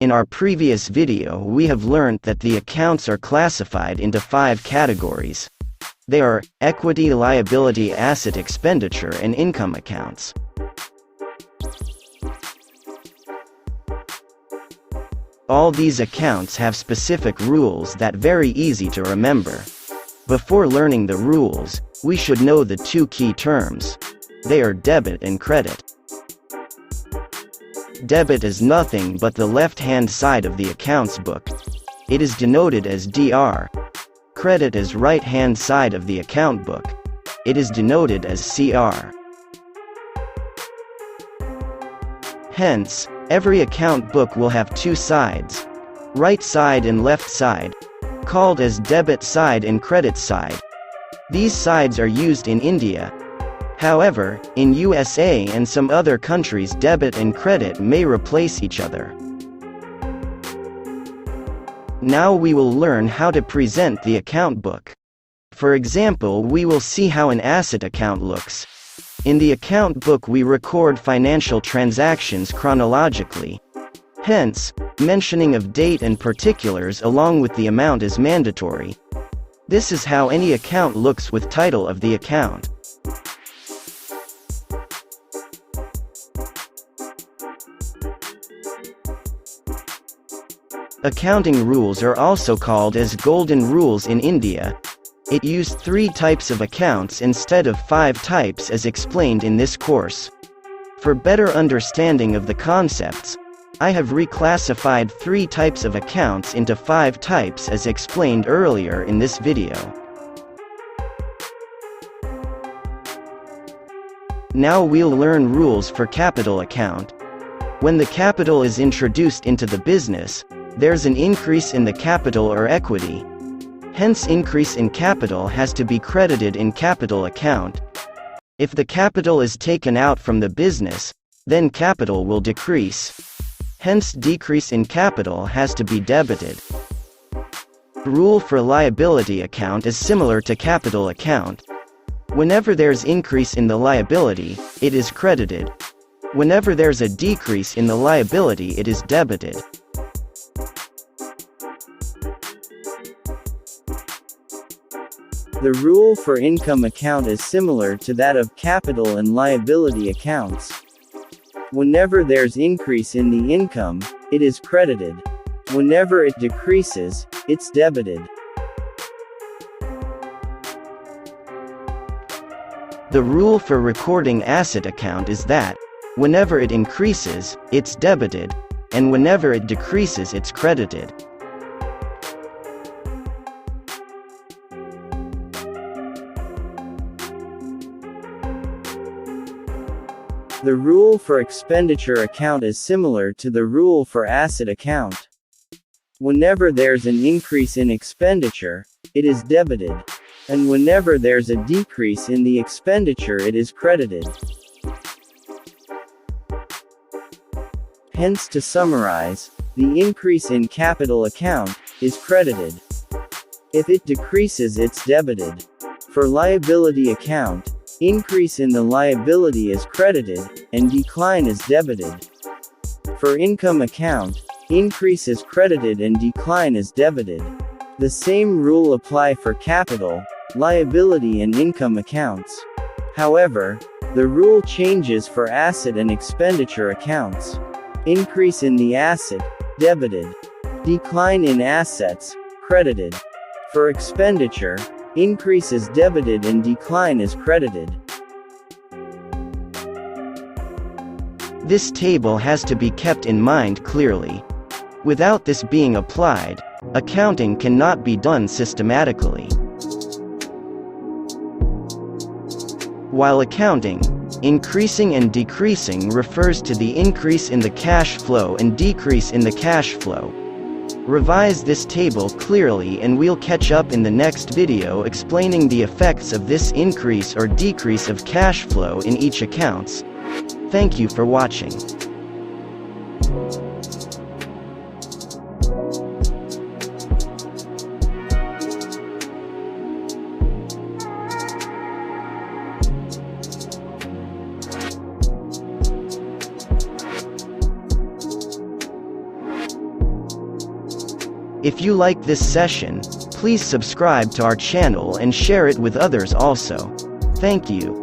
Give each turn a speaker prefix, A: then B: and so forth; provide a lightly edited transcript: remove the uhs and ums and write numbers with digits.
A: In our previous video we have learned that the accounts are classified into 5 categories. They are equity, liability, asset, expenditure, and income accounts. All these accounts have specific rules that are very easy to remember. Before learning the rules, we should know the 2 key terms. They are debit and credit. Debit is nothing but the left-hand side of the accounts book. It is denoted as DR. Credit is right-hand side of the account book. It is denoted as CR. Hence, every account book will have 2 sides, right side and left side, called as debit side and credit side. These sides are used in India. However, in USA and some other countries debit and credit may replace each other. Now we will learn how to present the account book. For example, we will see how an asset account looks. In the account book we record financial transactions chronologically. Hence, mentioning of date and particulars along with the amount is mandatory. This is how any account looks with title of the account. Accounting rules are also called as golden rules in India. It used 3 types of accounts instead of 5 types as explained in this course. For better understanding of the concepts, I have reclassified 3 types of accounts into 5 types as explained earlier in this video. Now we'll learn rules for capital account. When the capital is introduced into the business, there's an increase in the capital or equity. Hence increase in capital has to be credited in capital account. If the capital is taken out from the business, then capital will decrease. Hence decrease in capital has to be debited. Rule for liability account is similar to capital account. Whenever there's increase in the liability, it is credited. Whenever there's a decrease in the liability, it is debited. The rule for income account is similar to that of capital and liability accounts. Whenever there's increase in the income, it is credited. Whenever it decreases, it's debited. The rule for recording asset account is that, whenever it increases, it's debited, and whenever it decreases it's credited. The rule for expenditure account is similar to the rule for asset account. Whenever there's an increase in expenditure, it is debited, and whenever there's a decrease in the expenditure it is credited. Hence, to summarize, the increase in capital account is credited. If it decreases it's debited. For liability account, increase in the liability is credited, and decline is debited. For income account, increase is credited and decline is debited. The same rule apply for capital, liability and income accounts. However, the rule changes for asset and expenditure accounts. Increase in the asset, debited. Decline in assets, credited. For expenditure, increase is debited and decline is credited. This table has to be kept in mind clearly. Without this being applied, accounting cannot be done systematically. While accounting, increasing and decreasing refers to the increase in the cash flow and decrease in the cash flow. Revise this table clearly and we'll catch up in the next video explaining the effects of this increase or decrease of cash flow in each accounts. Thank you for watching. If you like this session, please subscribe to our channel and share it with others also. Thank you.